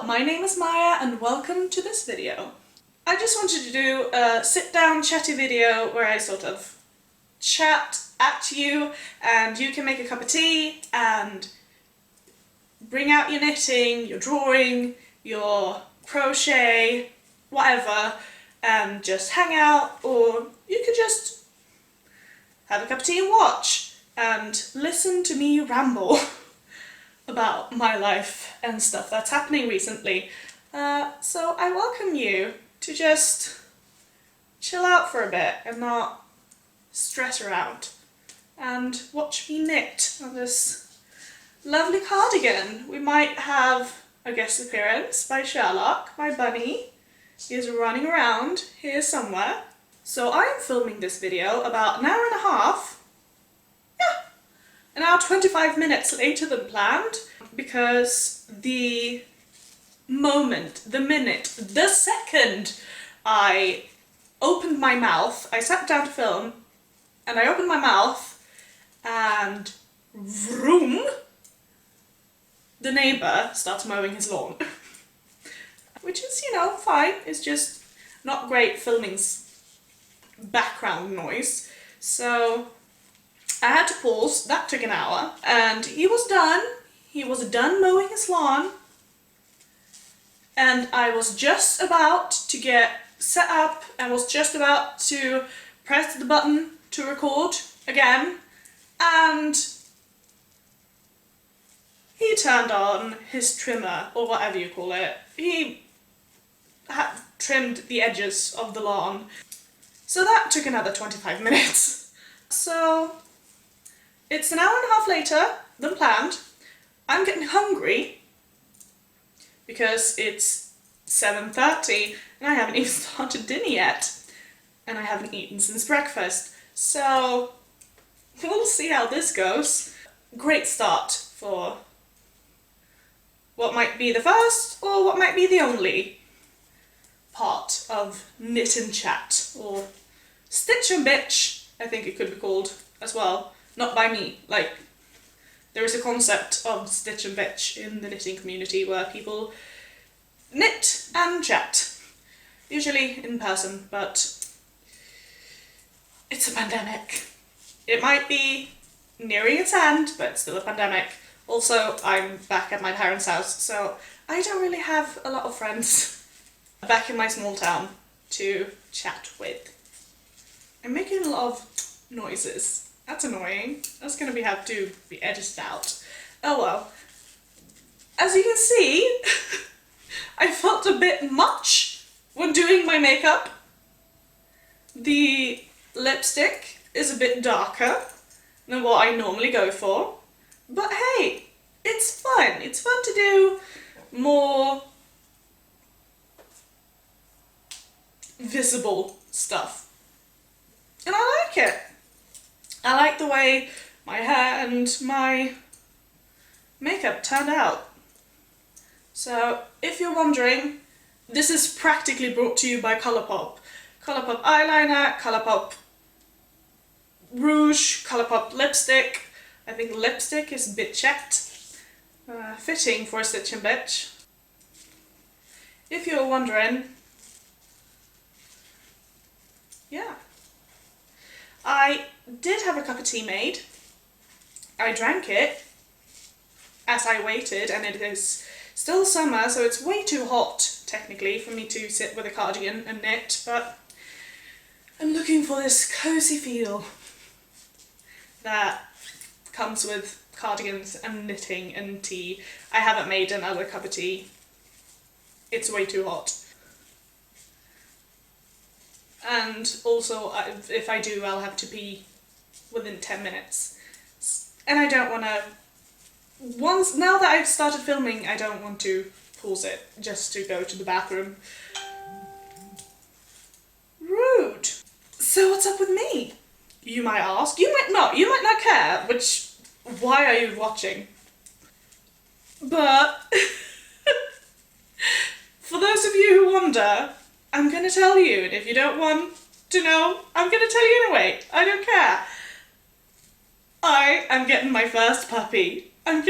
Hello, my name is Maya and welcome to this video. I just wanted to do a sit-down chatty video where I sort of chat at you and you can make a cup of tea and bring out your knitting, your drawing, your crochet, whatever, and just hang out, or you could just have a cup of tea and watch and listen to me ramble about my life and stuff that's happening recently. So I welcome you to just chill out for a bit and not stress around and watch me knit on this lovely cardigan. We might have a guest appearance by Sherlock, my bunny. He is running around here somewhere. So I'm filming this video about an hour and a half, an hour 25 minutes later than planned, because the moment, the minute, the second I opened my mouth, I sat down to film, and I opened my mouth, and vroom, the neighbour starts mowing his lawn. Which is, you know, fine, it's just not great filming's background noise. So I had to pause, that took an hour, and he was done. He was done mowing his lawn, and I was just about to get set up and was just about to press the button to record again, and he turned on his trimmer, or whatever you call it. He had trimmed the edges of the lawn. So that took another 25 minutes. So it's an hour and a half later than planned. I'm getting hungry because it's 7:30 and I haven't even started dinner yet. And I haven't eaten since breakfast. So we'll see how this goes. Great start for what might be the first or what might be the only part of Knit and Chat, or Stitch and Bitch, I think it could be called as well. Not by me, like, there is a concept of Stitch and Bitch in the knitting community where people knit and chat, usually in person, but it's a pandemic. It might be nearing its end, but it's still a pandemic. Also, I'm back at my parents' house, so I don't really have a lot of friends back in my small town to chat with. I'm making a lot of noises. That's annoying. That's gonna have to be edited out. Oh well. As you can see, I felt a bit much when doing my makeup. The lipstick is a bit darker than what I normally go for. But hey, it's fun. It's fun to do more visible stuff. And I like it. I like the way my hair and my makeup turned out. So if you're wondering, this is practically brought to you by Colourpop. Colourpop eyeliner, Colourpop rouge, Colourpop lipstick. I think lipstick is Bitchette. Fitting for a Stitch and Bitch. If you're wondering, yeah. I did have a cup of tea made. I drank it as I waited, and it is still summer, so it's way too hot, technically, for me to sit with a cardigan and knit, but I'm looking for this cozy feel that comes with cardigans and knitting and tea. I haven't made another cup of tea. It's way too hot. And also, if I do, I'll have to pee within 10 minutes. And I don't want to... Now that I've started filming, I don't want to pause it just to go to the bathroom. Rude! So what's up with me? You might ask. You might not care, why are you watching? But for those of you who wonder, I'm gonna tell you, and if you don't want to know, I'm gonna tell you anyway. I don't care. I am getting my first puppy. I'm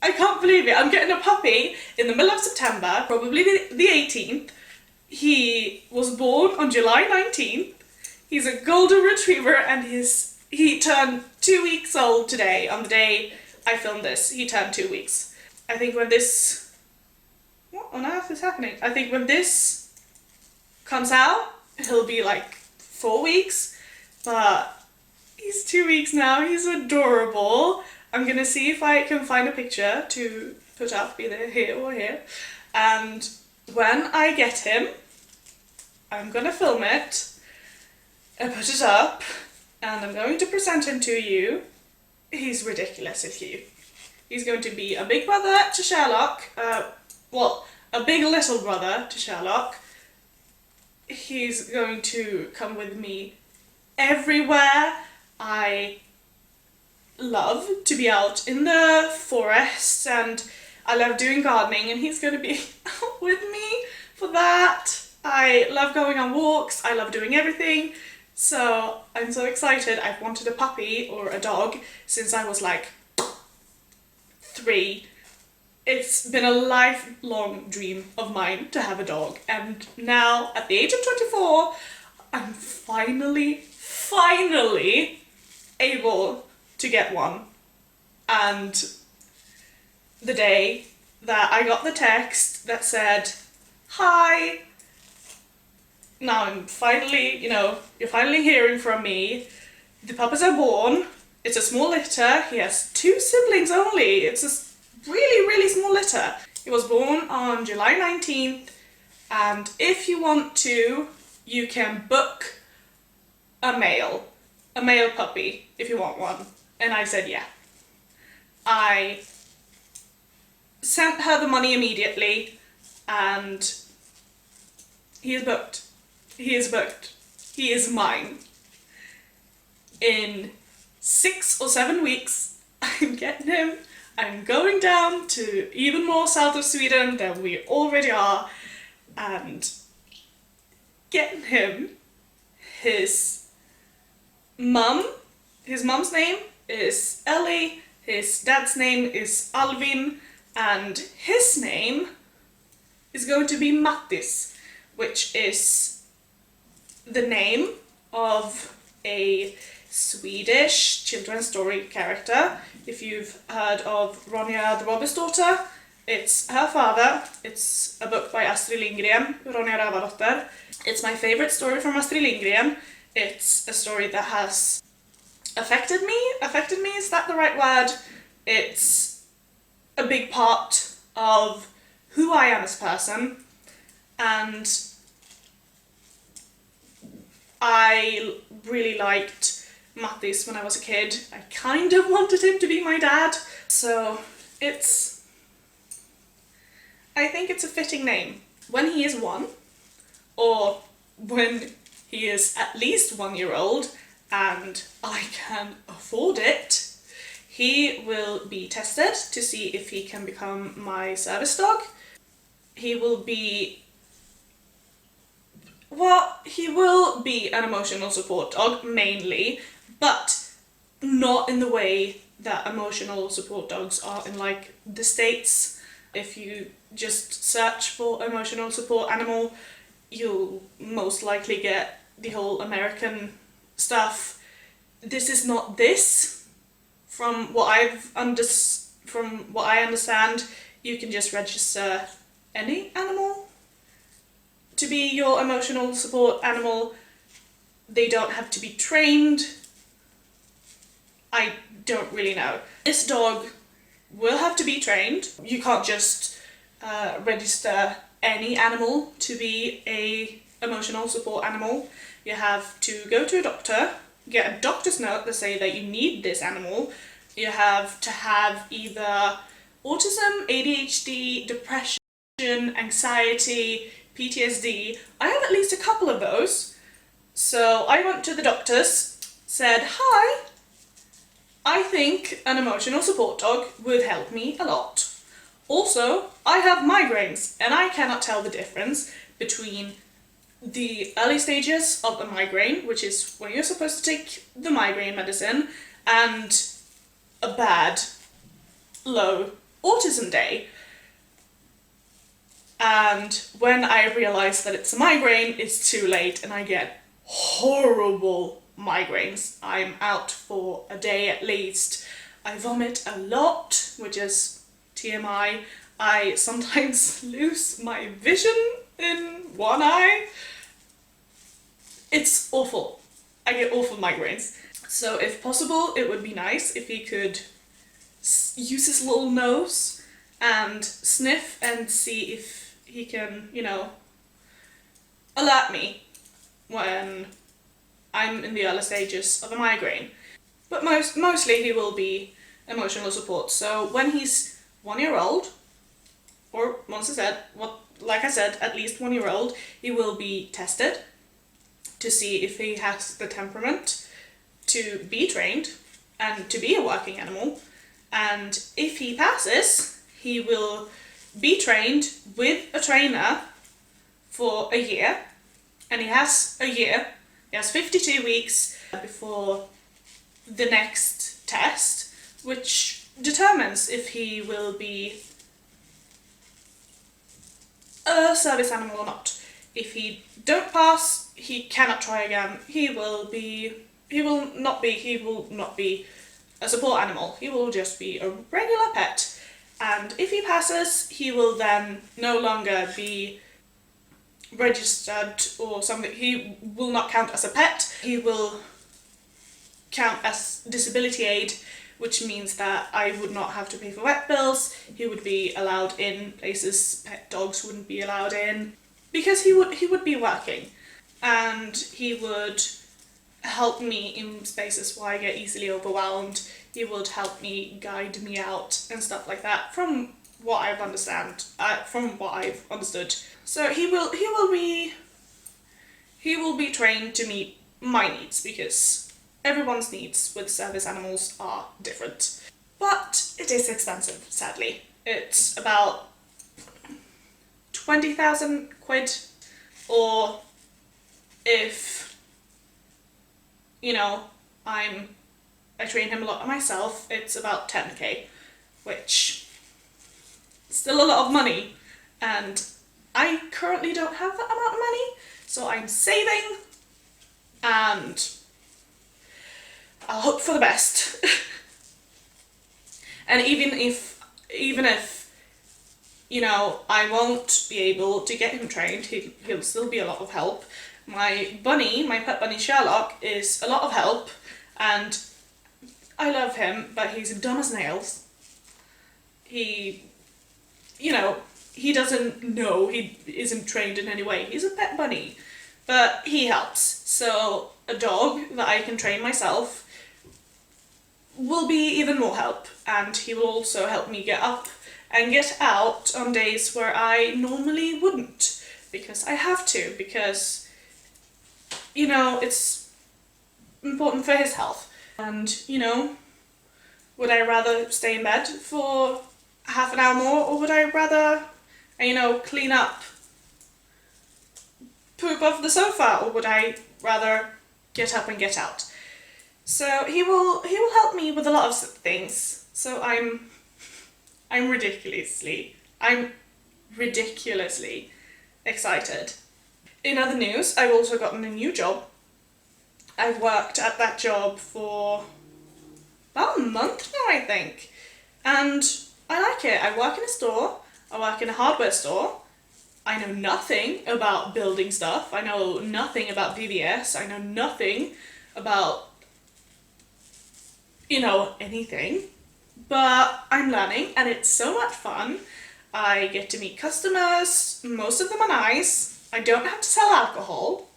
I can't believe it. I'm getting a puppy in the middle of September, probably the 18th. He was born on July 19th. He's a golden retriever and he turned 2 weeks old today. On the day I filmed this, he turned 2 weeks. I think when this... What on earth is happening? I think when this comes out, he'll be like 4 weeks. But he's 2 weeks now. He's adorable. I'm gonna see if I can find a picture to put up either here or here. And when I get him, I'm gonna film it and put it up and I'm going to present him to you. He's ridiculously cute. He's going to be a big brother to Sherlock. Well, a big little brother to Sherlock. He's going to come with me everywhere. I love to be out in the forest and I love doing gardening and he's going to be out with me for that. I love going on walks, I love doing everything, so I'm so excited. I've wanted a puppy or a dog since I was like 3. It's been a lifelong dream of mine to have a dog, and now at the age of 24 I'm finally able to get one. And the day that I got the text that said, "Hi, now I'm finally, you're finally hearing from me. The puppies are born. It's a small litter. He has 2 siblings only. It's a really small litter. He was born on July 19th, and if you want to, you can book a male puppy if you want one." And I said yeah. I sent her the money immediately and he is booked. He is booked. He is mine. In 6 or 7 weeks, I'm getting him. I'm going down to even more south of Sweden than we already are and getting him his mom's name is Ellie, his dad's name is Alvin, and his name is going to be Mattis, which is the name of a Swedish children's story character. If you've heard of Ronja the Robber's Daughter, it's her father. It's a book by Astrid Lindgren, Ronja Rövardotter. It's my favourite story from Astrid Lindgren. It's a story that has affected me, is that the right word? It's a big part of who I am as a person, and I really liked Mattis when I was a kid. I kind of wanted him to be my dad, so I think it's a fitting name. When he is 1, or when he is at least 1 year old, and I can afford it, he will be tested to see if he can become my service dog. He will be an emotional support dog mainly, but not in the way that emotional support dogs are in like the States. If you just search for emotional support animal, you'll most likely get the whole American stuff. This is not this. From what I understand, you can just register any animal to be your emotional support animal. They don't have to be trained. I don't really know. This dog will have to be trained. You can't just register any animal to be a emotional support animal. You have to go to a doctor, get a doctor's note to say that you need this animal. You have to have either autism, ADHD, depression, anxiety, PTSD. I have at least a couple of those. So I went to the doctors, said, "Hi, I think an emotional support dog would help me a lot. Also, I have migraines and I cannot tell the difference between the early stages of the migraine, which is when you're supposed to take the migraine medicine, and a bad, low autism day. And when I realise that it's a migraine, it's too late and I get horrible migraines. I'm out for a day at least. I vomit a lot, which is TMI. I sometimes lose my vision in one eye. It's awful. I get awful migraines. So if possible, it would be nice if he could use his little nose and sniff and see if he can, you know, alert me when I'm in the early stages of a migraine. But mostly he will be emotional support. So when he's 1 year old, or like I said, at least 1 year old, he will be tested to see if he has the temperament to be trained and to be a working animal. And if he passes, he will be trained with a trainer for a year. And he has a year. He has 52 weeks before the next test, which determines if he will be a service animal or not. If he don't pass, he cannot try again. He will not be a support animal. He will just be a regular pet. And if he passes, he will then no longer be registered or something. He will not count as a pet. He will count as disability aid, which means that I would not have to pay for vet bills. He would be allowed in places pet dogs wouldn't be allowed in, because he would be working, and he would help me in spaces where I get easily overwhelmed. He would help me, guide me out and stuff like that, from what I've understood. So he will be trained to meet my needs, because everyone's needs with service animals are different. But it is expensive, sadly. It's about 20,000 quid, or if, you know, I train him a lot myself, it's about 10k, which is still a lot of money, and I currently don't have that amount of money, so I'm saving, and I'll hope for the best. And even if, you know, I won't be able to get him trained, he'll still be a lot of help. My pet bunny Sherlock, is a lot of help, and I love him, but he's dumb as nails. He doesn't know, he isn't trained in any way. He's a pet bunny, but he helps. So a dog that I can train myself will be even more help, and he will also help me get up and get out on days where I normally wouldn't, because I have to, because, you know, it's important for his health. And, you know, would I rather stay in bed for half an hour more, or would I rather, you know, clean up poop off the sofa, or would I rather get up and get out? So he will help me with a lot of things. So I'm ridiculously excited. In other news, I've also gotten a new job. I've worked at that job for about a month now, I think, and I like it. I work in a store, I work in a hardware store. I know nothing about building stuff, I know nothing about PVS, I know nothing about, you know, anything, but I'm learning and it's so much fun. I get to meet customers, most of them are nice. I don't have to sell alcohol,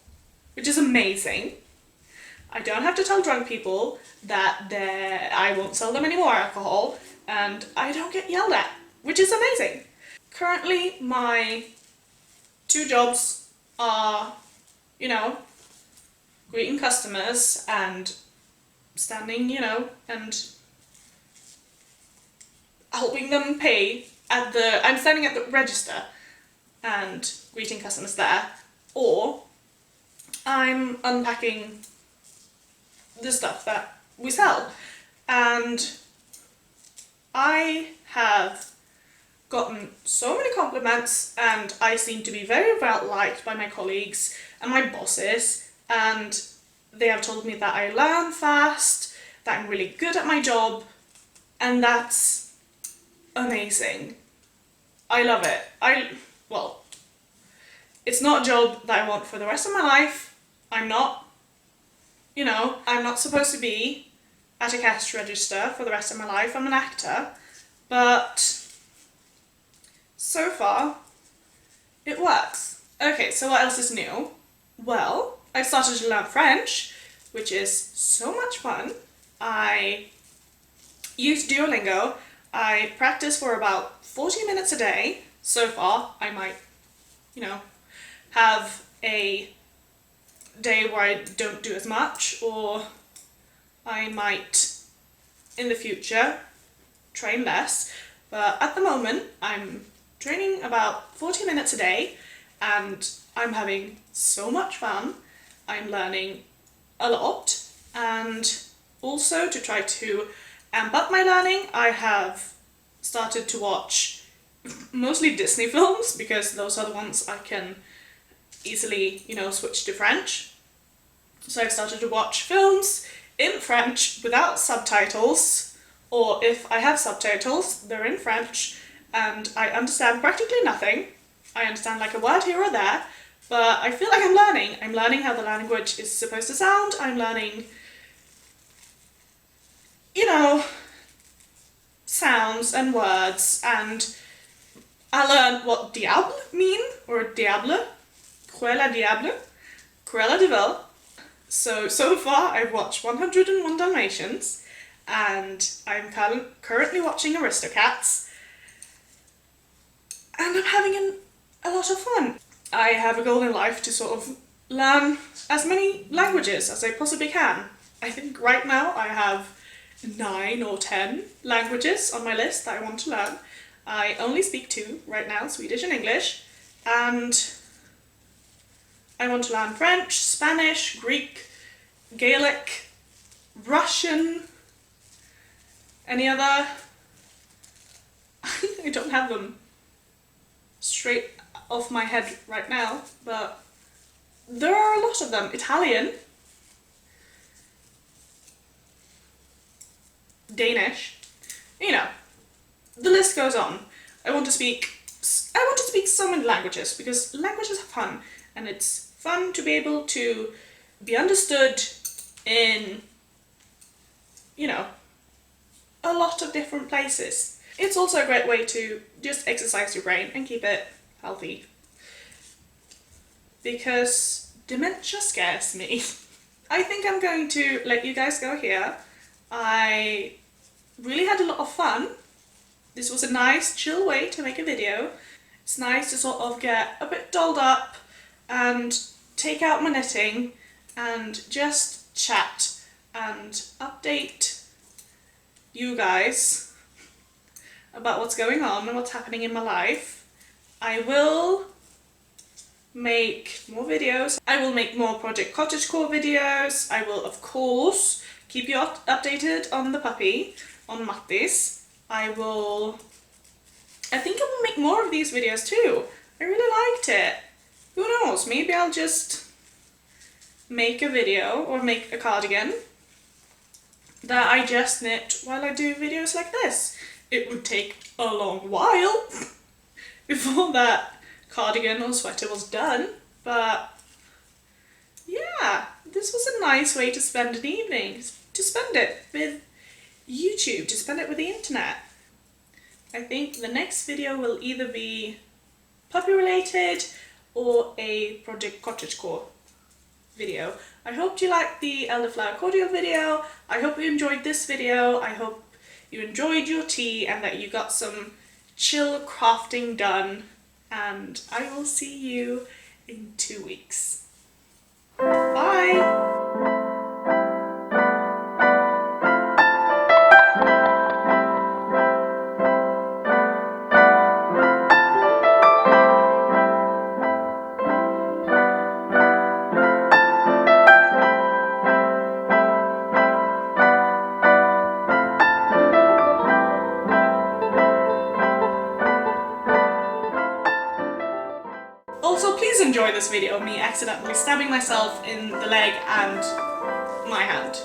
which is amazing. I don't have to tell drunk people that I won't sell them any more alcohol, and I don't get yelled at, which is amazing. Currently, my 2 jobs are, you know, greeting customers and standing, you know, and helping them pay I'm standing at the register and greeting customers there, or I'm unpacking the stuff that we sell. And I have gotten so many compliments, and I seem to be very well liked by my colleagues and my bosses, and they have told me that I learn fast, that I'm really good at my job, and that's amazing. I love it. Well, it's not a job that I want for the rest of my life. I'm not supposed to be at a cash register for the rest of my life. I'm an actor, but so far it works. Okay, so what else is new? Well, I started to learn French, which is so much fun. I use Duolingo. I practice for about 40 minutes a day. So far, I might, have a day where I don't do as much, or I might, in the future, train less. But at the moment, I'm training about 40 minutes a day, and I'm having so much fun. I'm learning a lot, and also to try to amp up my learning, I have started to watch mostly Disney films, because those are the ones I can easily, switch to French. So I've started to watch films in French without subtitles, or if I have subtitles, they're in French, and I understand practically nothing. I understand like a word here or there, but I feel like I'm learning. I'm learning how the language is supposed to sound. I'm learning, sounds and words, and I learned what diable mean, or diable, Cruella diable, Cruella de Vil. So far I've watched 101 Dalmatians, and I'm currently watching Aristocats, and I'm having a lot of fun. I have a goal in life to sort of learn as many languages as I possibly can. I think right now I have 9 or 10 languages on my list that I want to learn. I only speak 2 right now, Swedish and English, and I want to learn French, Spanish, Greek, Gaelic, Russian, any other. I don't have them straight off my head right now, but there are a lot of them. Italian, Danish, the list goes on. I want to speak so many languages, because languages are fun, and it's fun to be able to be understood in, a lot of different places. It's also a great way to just exercise your brain and keep it healthy, because dementia scares me. I think I'm going to let you guys go here. I really had a lot of fun. This was a nice, chill way to make a video. It's nice to sort of get a bit dolled up and take out my knitting and just chat and update you guys about what's going on and what's happening in my life. I will make more videos. I will make more Project Cottagecore videos. I will, of course, keep you updated on the puppy, on Mattis. I think I will make more of these videos too. I really liked it. Who knows, maybe I'll just make a video or make a cardigan that I just knit while I do videos like this. It would take a long while before that cardigan or sweater was done, but yeah, this was a nice way to spend an evening, to spend it with YouTube, to spend it with the internet. I think the next video will either be puppy related or a Project Cottagecore video. I hope you liked the Elderflower Cordial video. I hope you enjoyed this video. I hope you enjoyed your tea and that you got some chill crafting done. And I will see you in 2 weeks. Bye! Also, please enjoy this video of me accidentally stabbing myself in the leg and my hand.